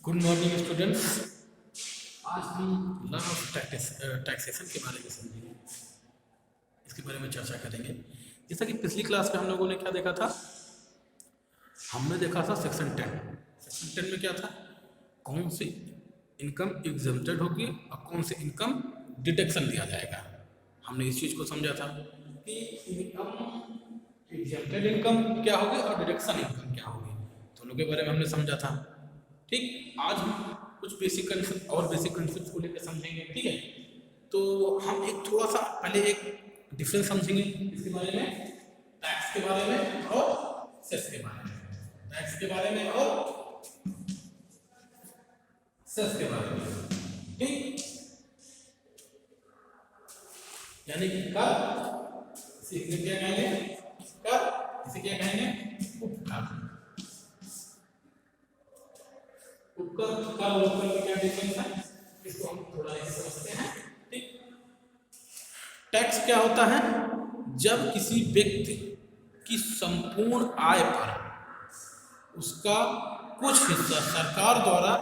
Good morning students. आज हम law of taxation के बारे में समझेंगे, इसके बारे में चर्चा करेंगे। जैसा कि पिछली क्लास में हम लोगों ने क्या देखा था, हमने देखा था सेक्शन 10। सेक्शन 10 में क्या था, कौन सी इनकम एग्जम्प्टेड होगी और कौन सी इनकम डिडक्शन दिया जाएगा। हमने इस चीज़ को समझा था कि इनकम एग्जम्प्टेड इनकम क्या होगी और डिडक्शन इनकम क्या होगी, दोनों के बारे में हमने समझा था। ठीक, आज हम कुछ बेसिक कंसेप्ट और बेसिक कंसेप्ट को लेकर समझेंगे। ठीक है, तो हम एक थोड़ा सा पहले एक डिफरेंस समझेंगे इसके बारे में, टैक्स के बारे में और सेस के बारे में। टैक्स के बारे में और सेस के बारे में। ठीक, यानी कि कर, इसे क्या कहेंगे, कर, इसे क्या कहेंगे, उपकर। उपकर का उपकर में क्या डिफरेंस है, इसको हम थोड़ा समझते हैं। ठीक, टैक्स क्या होता है, जब किसी व्यक्ति की संपूर्ण आय पर उसका कुछ हिस्सा सरकार द्वारा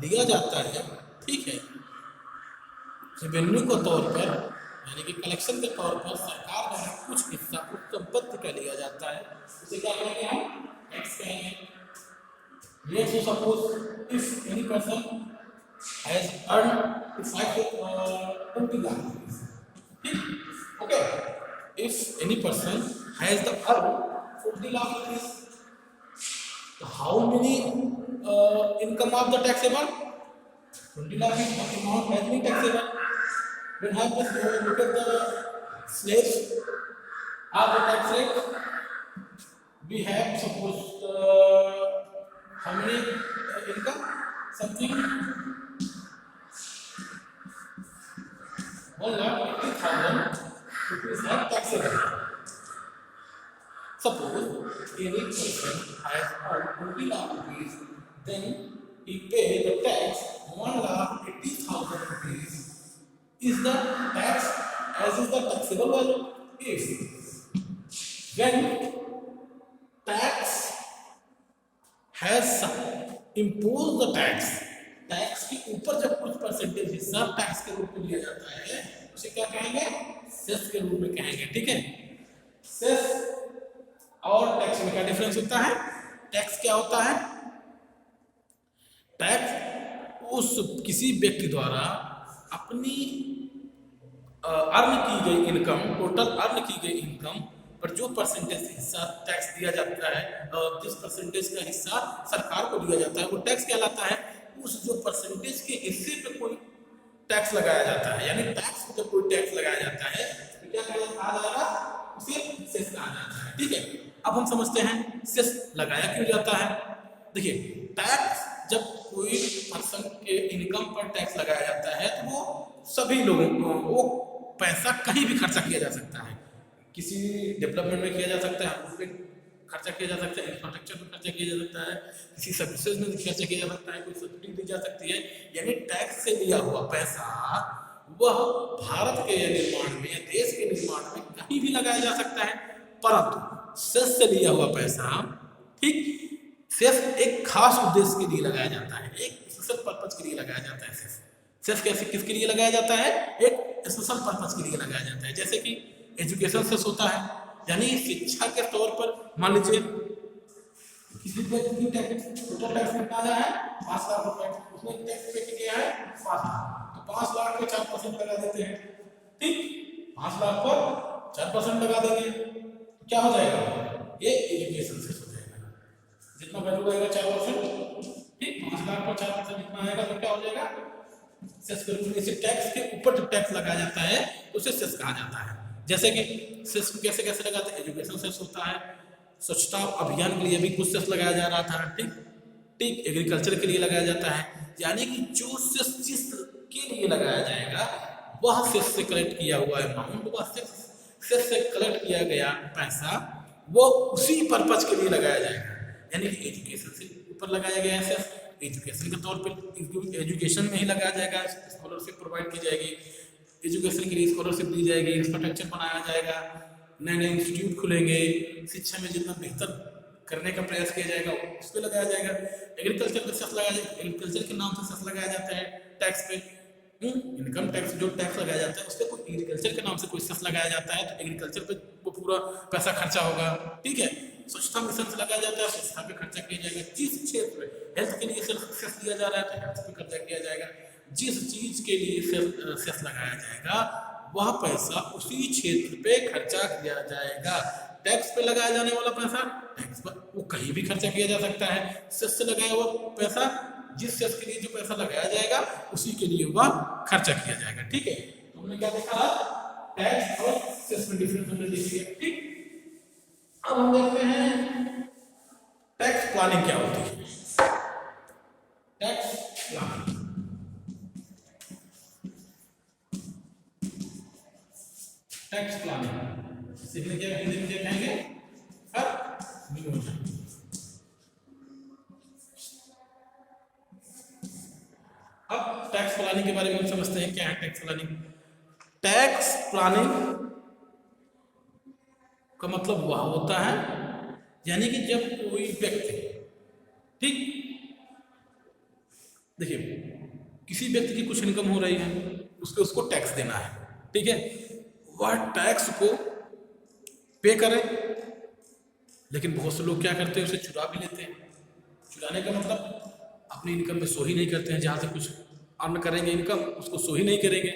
लिया जाता है। ठीक है, रेवेन्यू के तौर पर यानी कि कलेक्शन के तौर पर सरकार द्वारा कुछ हिस्सा उस संपत्ति का लिया जाता है, उसे क्या कहेंगे, हम टैक्स कहेंगे। Let's suppose if any person has earned 20 lakh rupees. Okay, if any person has the earned 40 lakh rupees, so how many income of the taxable? 20 lakh is not amount has been taxable. Then have to look at the slaves of the tax rate. We have suppose how many income? Something 1,80,000 rupees are taxable. Suppose any person has earned 20 lakh rupees, then he pay the tax 1,80,000 rupees is the tax as is the taxable value. If when tax has imposed the tax, tax के ऊपर जब कुछ percentage हिस्सा tax के रूप में लिया जाता है, उसे क्या कहेंगे, सेस के रूप में कहेंगे। ठीक है, सेस और टैक्स में क्या डिफरेंस होता है। टैक्स क्या होता है, टैक्स उस किसी व्यक्ति द्वारा अपनी अर्न की गई इनकम, टोटल अर्न की गई इनकम पर जो परसेंटेज हिस्सा टैक्स दिया जाता है और जिस परसेंटेज का हिस्सा सरकार को दिया जाता है वो टैक्स कहलाता है। उस जो परसेंटेज के हिस्से पे कोई टैक्स लगाया जाता है, यानी टैक्स पे जब कोई टैक्स लगाया जाता है तो क्या कहा जाएगा, उसे सेस कहा जाता है। ठीक है, अब हम समझते हैं सेस लगाया क्यों जाता है। देखिए, टैक्स जब कोई पर्सन के इनकम पर टैक्स लगाया जाता है तो वो सभी लोगों को वो पैसा कहीं भी खर्चा किया जा सकता है, किसी डेवलपमेंट में किया जा सकता है, उस पर खर्चा किया जा सकता है, इंफ्रास्ट्रक्चर पर खर्चा किया जा सकता है, किसी सर्विसेज में खर्चा किया जा सकता है, कोई सब्सिडी दी जा सकती है। यानी टैक्स से लिया हुआ पैसा वह भारत के निर्माण में या देश के निर्माण में कहीं भी लगाया जा सकता है, परंतु सेस से लिया हुआ पैसा, ठीक, सेस एक खास उद्देश्य के लिए लगाया जाता है, एक स्पेशल पर्पज के लिए लगाया जाता है। सेस कैसे किसके लिए लगाया जाता है, एक स्पेशल पर्पज के लिए लगाया जाता है। जैसे कि एजुकेशन सेस होता है, यानी शिक्षा के तौर पर मान लीजिए किसी व्यक्ति की टोटल टैक्स कितना आया है, 5 लाख रुपए, उसने टैक्स पे किया है 5 लाख, तो 5 लाख पे 4% लगा देते हैं। ठीक, 5 लाख पर 4% लगा देंगे तो क्या हो जाएगा, ये एजुकेशन सेस हो जाएगा। जितना वैल्यू आएगा 4%, ठीक, 5 लाख पर 4% जितना आएगा तो क्या हो जाएगा, सेस के रूप में। इसे टैक्स के ऊपर जब टैक्स लगाया जाता है तो उसे सेस कहा जाता है। जैसे कि सेस कैसे कैसे लगाते हैं, एजुकेशन सेस होता है, स्वच्छता अभियान के लिए भी कुछ सेस लगाया जा रहा था। ठीक ठीक, एग्रीकल्चर के लिए लगाया जाता है, यानी कि जो सेस जिस के लिए लगाया जाएगा वह सेस से कलेक्ट किया हुआ अमाउंट, वह सेस से कलेक्ट किया गया पैसा वो उसी पर्पज के लिए लगाया जाएगा। यानी कि एजुकेशन से ऊपर लगाया गया है सेस, एजुकेशन के तौर पर एजुकेशन में ही लगाया जाएगा, स्कॉलरशिप प्रोवाइड की जाएगी, एजुकेशन के लिए स्कॉलरशिप दी जाएगी, इंफ्रास्ट्रक्चर बनाया जाएगा, नए नए इंस्टीट्यूट खुलेंगे, शिक्षा में जितना बेहतर करने का प्रयास किया जाएगा उस पर लगाया जाएगा। एग्रीकल्चर पे सेस लगाया जाएगा, एग्रीकल्चर के नाम से सेस लगाया जाता है टैक्स पे। इनकम टैक्स जो टैक्स लगाया जाता है उस पर कोई एग्रीकल्चर के नाम से कोई सेस लगाया जाता है तो एग्रीकल्चर पे वो पूरा पैसा खर्चा होगा। ठीक है, स्वच्छता मिशन से लगाया जाता है, स्वच्छता पे खर्चा किया जाएगा। जिस क्षेत्र में हेल्थ के लिए सेस दिया जा रहा है तो हेल्थ पे खर्चा किया जाएगा। जिस चीज के लिए सेस लगाया जाएगा वह पैसा उसी क्षेत्र पे खर्चा किया जाएगा। टैक्स पे लगाया जाने वाला पैसा टैक्स पर वो कहीं भी खर्चा किया जा सकता है। सेस से लगाया हुआ पैसा जिस सेस के लिए जो पैसा लगाया जाएगा उसी के लिए वह खर्चा किया जाएगा। ठीक है, तो हमने क्या देखा, टैक्स और सेस में डिफरेंस हमने देख लिया। ठीक, अब हम देखते हैं टैक्स प्लानिंग क्या होती है। टैक्स प्लानिंग, टैक्स प्लानिंग सीखने के हिंदी में क्या कहेंगे, अब टैक्स प्लानिंग के बारे में हम समझते हैं क्या है टैक्स प्लानिंग। टैक्स प्लानिंग का मतलब वह होता है यानी कि जब कोई व्यक्ति, ठीक देखिए किसी व्यक्ति की कुछ इनकम हो रही है उसको टैक्स देना है, ठीक है, वह टैक्स को पे करे। लेकिन बहुत से लोग क्या करते हैं उसे चुरा भी लेते हैं। चुराने का मतलब अपनी इनकम में सो ही नहीं करते हैं, जहाँ से कुछ अर्न करेंगे इनकम उसको सो ही नहीं करेंगे।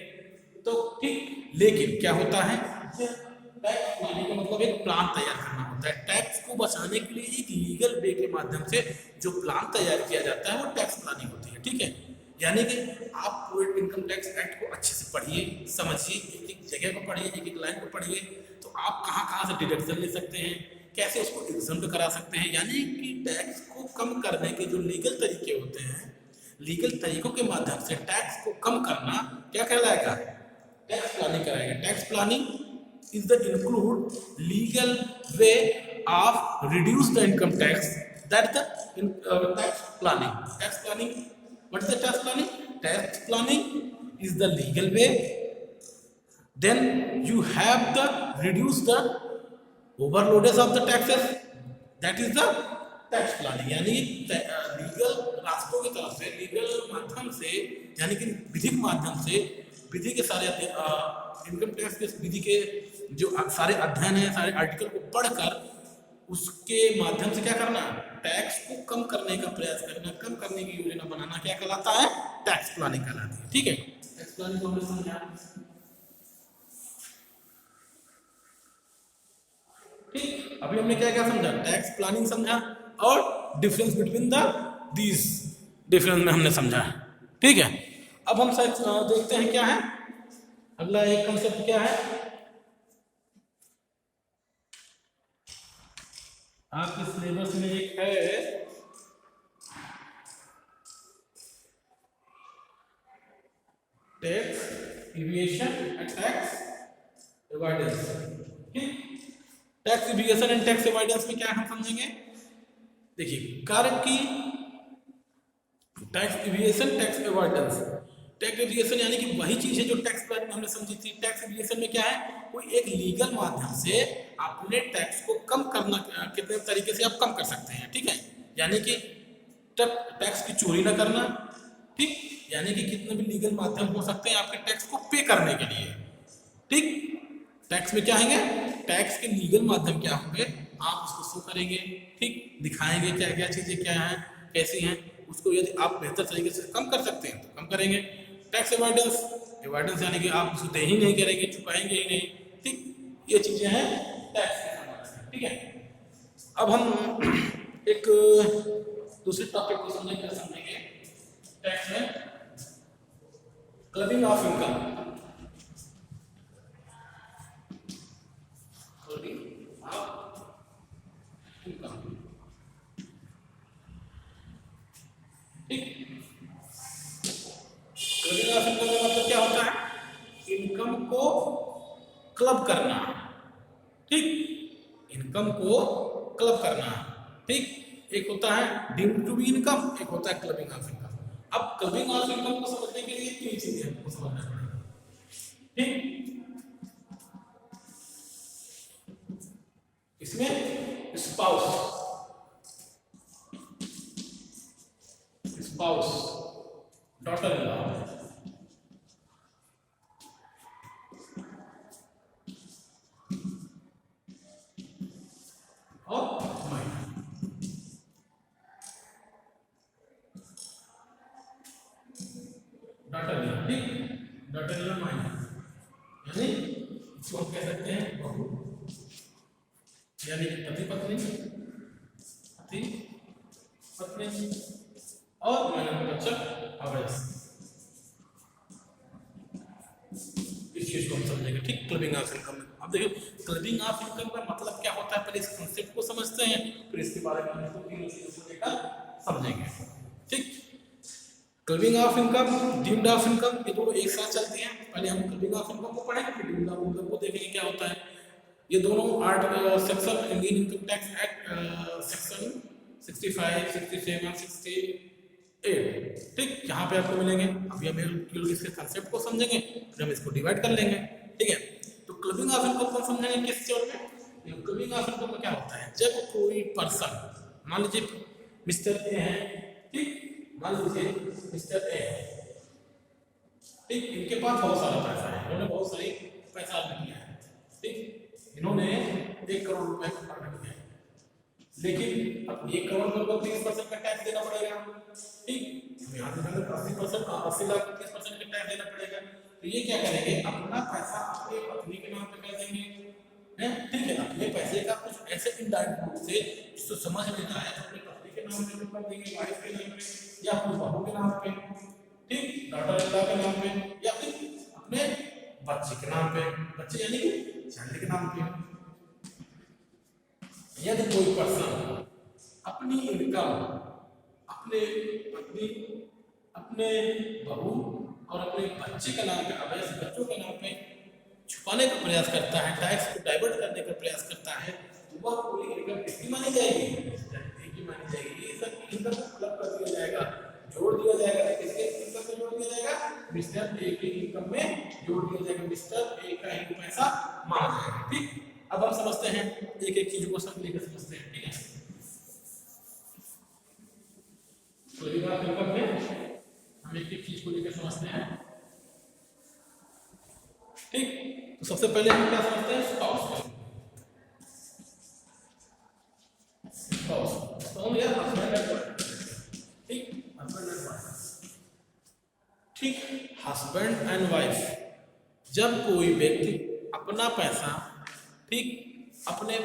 तो ठीक, लेकिन क्या होता है टैक्स प्लानिंग का मतलब एक प्लान तैयार करना होता है। टैक्स को बचाने के लिए एक लीगल वे के माध्यम से जो प्लान तैयार किया जाता है वो टैक्स प्लानिंग होती है। ठीक है, यानी कि आप पूरे इनकम टैक्स एक्ट को अच्छे से पढ़िए, समझिए, एक एक जगह को पढ़िए, एक एक लाइन को पढ़िए, तो आप कहाँ कहाँ से डिडक्शन ले सकते हैं, कैसे उसको एग्जम्प्ट करा सकते हैं। यानी कि टैक्स को कम करने के जो लीगल तरीके होते हैं, लीगल तरीकों के माध्यम से टैक्स को कम करना क्या कहलाएगा, टैक्स प्लानिंग कराएगा। Tax planning is the include legal way of reduce the income tax, that the tax planning. Tax planning, what is the tax planning? Tax planning is the legal way, then you have the reduce the overloads of the taxes, that is the tax planning। यानी legal रास्तों की तरफ से, legal माध्यम से, यानी कि विधिक माध्यम से, विधि के सारे इनकम टैक्स के विधि के जो सारे अध्ययन है, सारे आर्टिकल को पढ़कर उसके माध्यम से क्या करना, टैक्स को कम करने का प्रयास करना, कम करने की योजना बनाना क्या कहलाता है, टैक्स प्लानिंग कहलाती है। ठीक है, टैक्स प्लानिंग को हमने समझा। ठीक, अभी हमने क्या क्या समझा, टैक्स प्लानिंग समझा और difference between the these difference में हमने समझा। ठीक है, अब हम देखते हैं क्या है अगला एक कंसेप्ट क्या है। आपके सिलेबस में एक है tax evasion and tax avoidance. Tax evasion and tax avoidance में क्या हम समझेंगे, देखिए कार्य की tax evasion tax avoidance. Tax evasion यानी कि वही चीज है जो टैक्स प्लानिंग हमने समझी थी। टैक्स इवेशन में क्या है, कोई एक लीगल माध्यम से अपने टैक्स को कम करना, कितने तरीके से आप कम कर सकते हैं। ठीक है, यानी कि टैक्स की चोरी ना करना, ठीक, यानी कि कितने भी लीगल माध्यम हो सकते हैं आपके टैक्स को पे करने के लिए। ठीक, टैक्स में क्या है, टैक्स के लीगल माध्यम क्या होंगे, आप उसको शो करेंगे, ठीक, दिखाएंगे क्या क्या चीजें क्या हैं, कैसी हैं, उसको यदि आप बेहतर तरीके से कम कर सकते हैं तो कम करेंगे। टैक्स एवॉइडेंस, एवॉइडेंस यानी कि आप उसको दे ही नहीं करेंगे, चुकाएंगे ही नहीं। ठीक, ये चीजें हैं टैक्स के संबंध। ठीक है, अब हम एक दूसरे टॉपिक को समझेंगे टैक्स में, clubbing of income. Clubbing of income, ठीक, क्लबिंग ऑफ इनकम का मतलब क्या होता है, इनकम को क्लब करना। ठीक, इनकम को क्लब करना। ठीक, एक होता है डीम्ड टू बी इनकम, एक होता है क्लबिंग ऑफ इनकम। अब क्लबिंग ऑफ इनकम को समझने के लिए तीन चीजें हमको समझना पड़ेगी। ठीक, इसमें spouse, spouse, daughter in law, और माइनर। डॉटर इन लॉ, ठीक, डॉटर इन लॉ माइनर, यानी इसको हम कह सकते हैं बहू, यानी पति पत्नी, पति पत्नी, और माइनर बच्चा अवयस्क। इस चीज को हम समझेंगे, ठीक। क्लबिंग ऑफ इनकम, अब देखिए क्लबिंग ऑफ इनकम का मतलब क्या होता है, पहले इस कॉन्सेप्ट को समझते हैं, फिर इसके बारे में हम तीनों चीजों को लेकर समझेंगे, ठीक। Clubbing of income, deemed of income, ये दोनों एक साथ चलती हैं। पहले हम क्लबिंग ऑफ इनकम को पढ़ेंगे, फिर डीम्ड ऑफ इनकम को देखेंगे क्या होता है। ये दोनों section Indian income tax act section 65, 67, 68, ठीक, यहाँ पे आपको मिलेंगे। अभी हम इसके कंसेप्ट को समझेंगे, फिर हम इसको डिवाइड कर लेंगे, ठीक है। तो क्लबिंग ऑफ इनकम को समझेंगे किस चीज में। क्लबिंग ऑफ इनकम में क्या होता है, जब कोई पर्सन, मान लीजिए मिस्टर ए है, ठीक, मान लीजिए मिस्टर ए, ठीक, इनके पास बहुत सारा पैसा है, इन्होंने बहुत सारी पैसा अर्न किया है, ठीक, इन्होंने 1 करोड़ रुपए का अर्न किया है, लेकिन अब 1 करोड़ पर 30% का टैक्स देना पड़ेगा, ठीक, यहाँ पे 80%, 80 लाख 30% का टैक्स देना पड़ेगा। तो ये क्या करेंगे, अपना पैसा अपने पत्नी के नाम पे कर देंगे, हैं, ठीक है। अपने पैसे का कुछ ऐसे इनडायरेक्ट रूप से जिसको समझ में ना आए, अपने पत्नी के नाम पे कर देंगे, वाइफ के नाम पे, या अपने बहू के नाम पे, ठीक, डॉटर इन लॉ के नाम पे, या फिर अपने बच्चे के नाम पे, बच्चे यानी कि चाइल्ड के नाम पे। यदि कोई पर्सन अपनी इनकम अपने पत्नी, अपने बहू और अपने बच्चे के नाम पे, अवयस्क बच्चों के नाम पे छुपाने का प्रयास करता है, टैक्स को डाइवर्ट करने का प्रयास करता है, तो वह पूरी इनकम कितनी मानी जाएगी, की मानी जाएगी। ये सब इनकम अलग कर दिया जाएगा, जोड़ दिया जाएगा, किसके इनकम में जोड़ दिया जाएगा, मिस्टर ए की इनकम में जोड़ दिया जाएगा, मिस्टर ए का ही पैसा माना जाएगा, ठीक। अब हम समझते हैं, एक एक चीज को सब लेकर समझते हैं, ठीक है। क्लबिंग ऑफ इनकम में हम एक एक चीज को लेकर समझते हैं, ठीक। तो सबसे पहले हम क्या समझते हैं, स्पाउस, स्पाउस तो हम यार हस्बैंड एंड वाइफ, ठीक, हस्बैंड एंड वाइफ, ठीक, हस्बैंड एंड वाइफ। जब कोई व्यक्ति अपना पैसा, ठीक, अपने,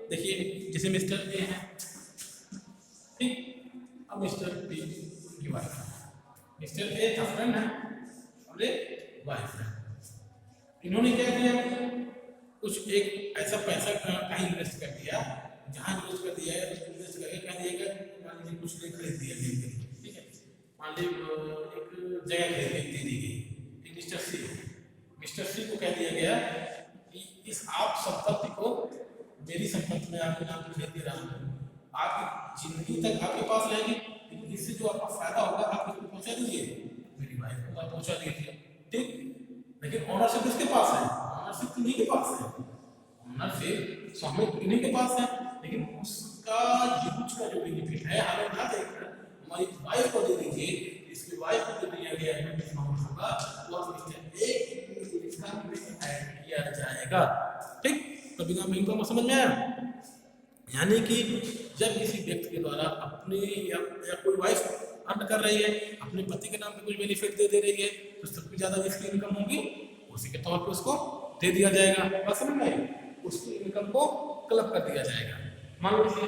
देखिए जैसे मिस्टर ए है, ठीक, अब मिस्टर बी की वाइफ है, मिस्टर ए हस्बैंड है और एक वाइफ है। इन्होंने क्या किया, कुछ एक ऐसा पैसा कहीं इन्वेस्ट कर दिया, जहाँ इन्वेस्ट कर दिया है उसको इन्वेस्ट करके कह दिएगा, मान लीजिए कुछ नहीं खरीद दिया, ठीक है, मान लीजिए एक जगह खरीद दे दी गई, मिस्टर सी को कह दिया गया कि इस आप संपत्ति को मेरी संपत्ति में आपके नाम पर दे रहा हूँ, आपकी जिंदगी तक आपके पास रहेगी, लेकिन इससे जो आपका फायदा होगा आप इसको पहुंचा दीजिए, मेरी वाइफ को आप पहुंचा दीजिए, ठीक। लेकिन ऑनरशिप किसके पास है, ऑनरशिप इन्हीं के पास है, ऑनरशिप स्वामित्व इन्हीं के पास है, लेकिन उसका यूज का जो बेनिफिट है हमें ना देकर हमारी वाइफ को दे दीजिए, इसकी वाइफ को दिया गया अमाउंट होगा वो मिस्टर ए का ऐड किया जाएगा, ठीक। क्लबिंग ऑफ इनकम समझ में आया। यानी कि जब किसी व्यक्ति के द्वारा अपने या कोई वाइफ अर्न कर रही है, अपने पति के नाम पे कुछ बेनिफिट दे रही है, तो सबसे ज्यादा जिसकी इनकम होगी उसी के तौर पे उसको दे दिया जाएगा, बात समझ में आई, उसकी इनकम को क्लब कर दिया जाएगा। मान लीजिए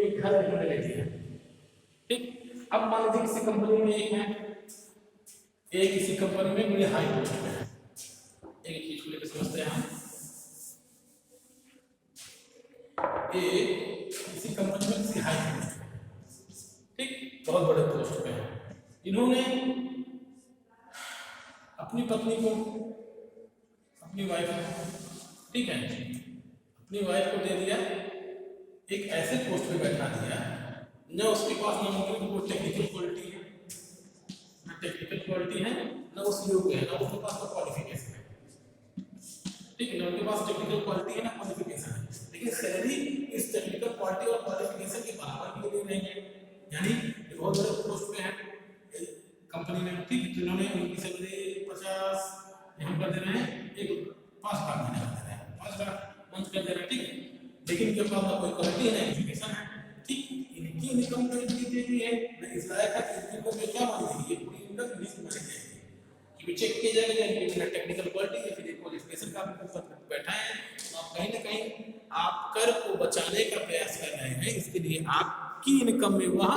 एक घर इन्होंने ले लिया, ठीक, अब मान लीजिए किसी कंपनी में एक है, एक किसी कंपनी में बड़े हाई पोस्ट पे है, एक चीज को लेकर समझते हैं हम, किसी कंपनी में किसी हाई पोस्ट पे, ठीक, बहुत बड़े पोस्ट पे है, इन्होंने अपनी पत्नी को, अपनी वाइफ को, ठीक है, अपनी वाइफ को दे दिया, एक ऐसे पोस्ट पे बैठा दिया न उसके पास ना कोई टेक्निकल क्वालिटी है, ना टेक्निकल क्वालिटी है, ना उस योग्य है, ना उसके पास क्वालिफिकेशन है, ठीक है, ना उनके पास टेक्निकल क्वालिटी है ना क्वालिफिकेशन है, लेकिन सैलरी इस टेक्निकल क्वालिटी और क्वालिफिकेशन के बराबर की दे रहे हैं। यानी बहुत बड़े पोस्ट पे है, कंपनी ने, ठीक है, तो इन्होंने उनकी सैलरी 50 हम कर दे रहे हैं, एक 5 लाख महीने कर दे रहे हैं, 5 लाख मंथ कर दे रहे हैं, ठीक है। लेकिन इनके पास ना कोई क्वालिटी है, एजुकेशन है, ठीक, इनकी इनकम तो इतनी देती है ना, इस लायक है कि इनको क्या मानेगी, ये पूरी इनकम नहीं मानी जाएगी कि चेक किया जाएगा इनकी टेक्निकल क्वालिटी या फिर क्वालिफिकेशन का आपको बैठा है। तो आप कहीं ना कहीं आप कर को बचाने का प्रयास कर रहे हैं, इसके लिए आपकी इनकम में वह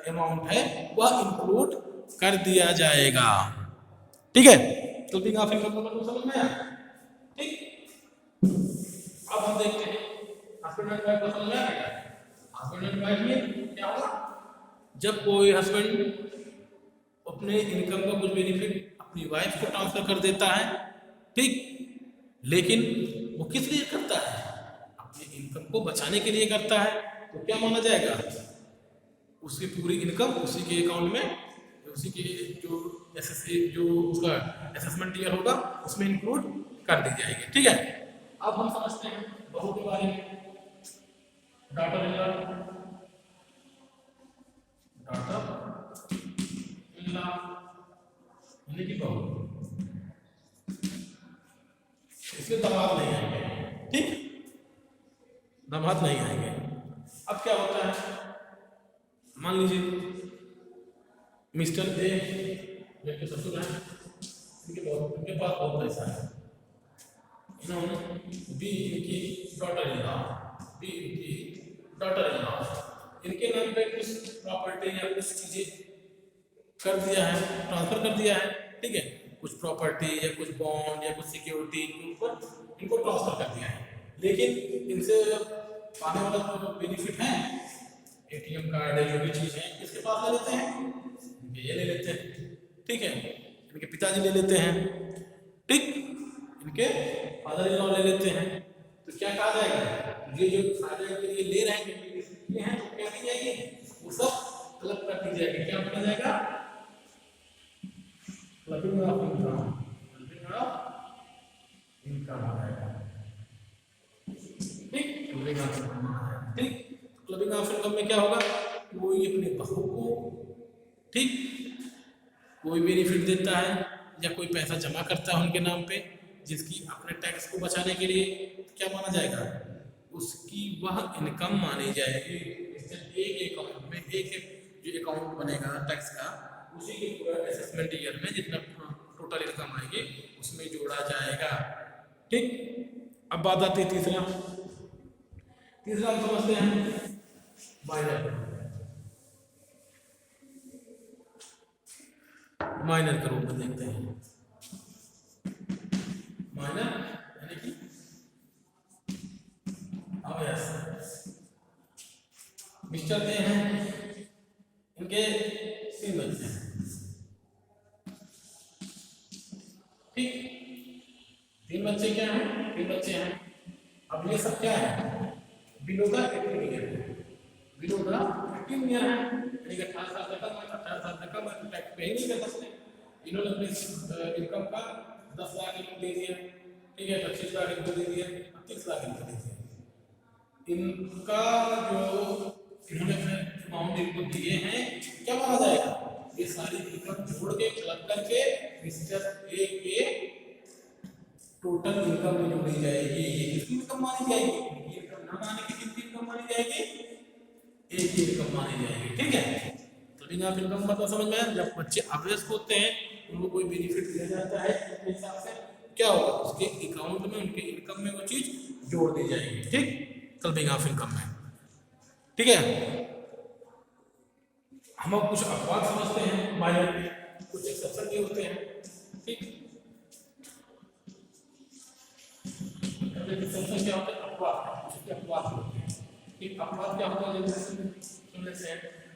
अमाउंट है वह इंक्लूड कर दिया जाएगा, ठीक है। तो बिग ऑफ इनकम का समझ में आया, ठीक। अब हम देखते हैं हस्बैंड एंड वाइफ को समझ में आएगा। हस्बैंड एंड वाइफ में क्या होगा, जब कोई हस्बैंड अपने इनकम का कुछ बेनिफिट अपनी वाइफ को ट्रांसफर कर देता है, ठीक, लेकिन वो किस लिए करता है, अपनी इनकम को बचाने के लिए करता है, तो क्या माना जाएगा, उसकी पूरी इनकम उसी के अकाउंट में, उसी के जो जो उसका असेसमेंट ईयर होगा उसमें इंक्लूड कर दी जाएगी, ठीक है। अब हम समझते हैं बहू के बारे में। डॉटर इन लॉ, यानी कि बहू, इसमें दामाद नहीं आएंगे, ठीक, दामाद नहीं आएंगे। अब क्या होता है, मान लीजिए मिस्टर ए के ससुर हैं, उनके पास बहुत पैसा है, इन्होंने बी इनकी डॉटर इन लॉ, बी इनकी डॉटर इन लॉ, इनके नाम पे कुछ प्रॉपर्टी या कुछ चीजें कर दिया है, ट्रांसफर कर दिया है, ठीक है, कुछ प्रॉपर्टी या कुछ बॉन्ड या कुछ सिक्योरिटी इनको ट्रांसफर कर दिया है। लेकिन इनसे पाने वाला जो बेनिफिट है, एटीएम कार्ड है, जो भी चीज है, इसके पास ले लेते हैं, ये ले लेते हैं, ठीक है, इनके पिताजी ले लेते हैं, ठीक, इनके फादर इन लॉ ले लेते हैं। तो क्या कहा जाएगा, ये जो फायदे के लिए ले रहे हैं, तो क्या की जाएगी, वो सब क्लब कर दी जाएगी, क्या बोला जाएगा, clubbing of income, clubbing of income आ जाएगा, ठीक, क्लबिंग ऑफ इनकम, ठीक। क्लबिंग ऑफ इनकम में क्या होगा, कोई अपने बहू को, ठीक, कोई बेनिफिट देता है या कोई पैसा जमा करता है उनके नाम पे, जिसकी अपने टैक्स को बचाने के लिए, क्या माना जाएगा, उसकी वह इनकम मानी जाएगी। एक अकाउंट में एक जो अकाउंट बनेगा टैक्स का, उसी के पूरा असेसमेंट ईयर में जितना टोटल इनकम आएगी उसमें जोड़ा जाएगा, ठीक। अब बात आती है तीसरा हम समझते हैं माइनर के रूप में देखते हैं। माइनर यानी कि मिस्टर ए हैं, इनके 3 बच्चे हैं, ठीक, 3 बच्चे क्या हैं, 3 बच्चे हैं। अब ये सब क्या है, बिलो द 18 ईयर है, बिलो द 18 ईयर है, यानी कि 18 साल तक, 18 साल तक का टैक्स पे ही नहीं कर सकते। इन्होंने अपनी इनकम का 10 लाख इनको दे दिया, ठीक है, 25 लाख इनको दे दिया, 30 लाख इनको दे दिया। इनका जो इन्होंने अपने अमाउंट इनको दिए हैं, क्या माना जाएगा, ये सारी इनकम जोड़ के क्लब करके मिस्टर ए के टोटल इनकम में जोड़ी जाएगी। ये किसकी इनकम मानी जाएगी, इनकी इनकम ना माने की किसकी इनकम मानी जाएगी, ए की इनकम मानी जाएगी, ठीक है। क्लबिंग ऑफ इनकम मतलब समझ में आया, जब बच्चे अवेस्ट होते हैं उनको कोई बेनिफिट दिया जाता है, उसके हिसाब से क्या होगा, उसके अकाउंट में उनके इनकम में वो चीज जोड़ दी जाएगी, ठीक, क्लबिंग ऑफ इनकम में, ठीक है। हम अब कुछ अपवाद समझते हैं, माइनर के कुछ एक्सेप्शन भी होते हैं, ठीक। एक्सेप्शन क्या होता है, अपवाद, उसके अपवाद होते हैं, ठीक। अपवाद क्या होता है, सुनने से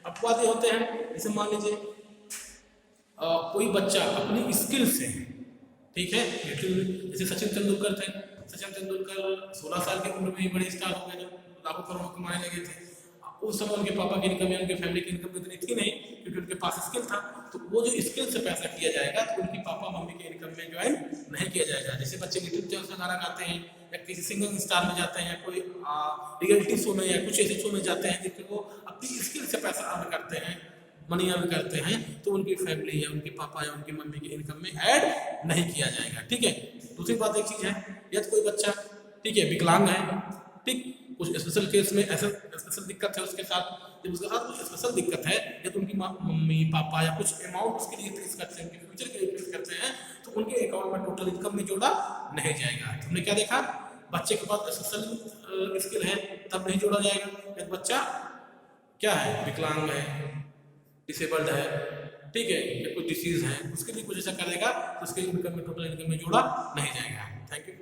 अपवाद ये होते हैं, जैसे मान लीजिए कोई बच्चा अपनी स्किल से, ठीक है, जैसे सचिन तेंदुलकर थे, सचिन तेंदुलकर 16 साल की उम्र में ही बड़े स्टार हो गए, लाखों करोड़ों कमाने लगे थे। उस समय उनके पापा की इनकम या उनके फैमिली की इनकम इतनी थी नहीं, क्योंकि उनके पास स्किल था, तो वो जो स्किल से पैसा किया जाएगा तो उनकी पापा मम्मी के इनकम में ज्वाइन नहीं किया जाएगा। जैसे बच्चे यूट्यूब चैनल से गाना गाते हैं या किसी सिंगिंग स्टार में जाते हैं, कोई रियलिटी शो में या कुछ ऐसे शो में जाते हैं जिसमें वो अपनी स्किल से पैसा अर्न करते हैं, मनी अर्न करते हैं तो उनकी फैमिली या उनके पापा या उनकी मम्मी की इनकम में ऐड नहीं किया जाएगा। ठीक है। दूसरी बात एक चीज़ है, यदि कोई बच्चा ठीक है विकलांग है, ठीक, कुछ स्पेशल केस में ऐसा स्पेशल दिक्कत है उसके साथ, जब उसके साथ कुछ स्पेशल दिक्कत है या तो उनकी मम्मी पापा या कुछ अमाउंट उसके लिए फिक्स करते हैं, उनके फ्यूचर के लिए फिक्स करते हैं, तो उनके अकाउंट में टोटल इनकम में जोड़ा नहीं जाएगा। तो हमने क्या देखा, बच्चे के पास स्पेशल स्किल है तब नहीं जोड़ा जाएगा। यदि बच्चा क्या है, विकलांग है, डिसेबल्ड है, ठीक है, या कोई डिसीज है, उसके लिए कुछ ऐसा करेगा तो उसके इनकम में टोटल इनकम में जोड़ा नहीं जाएगा। Thank you.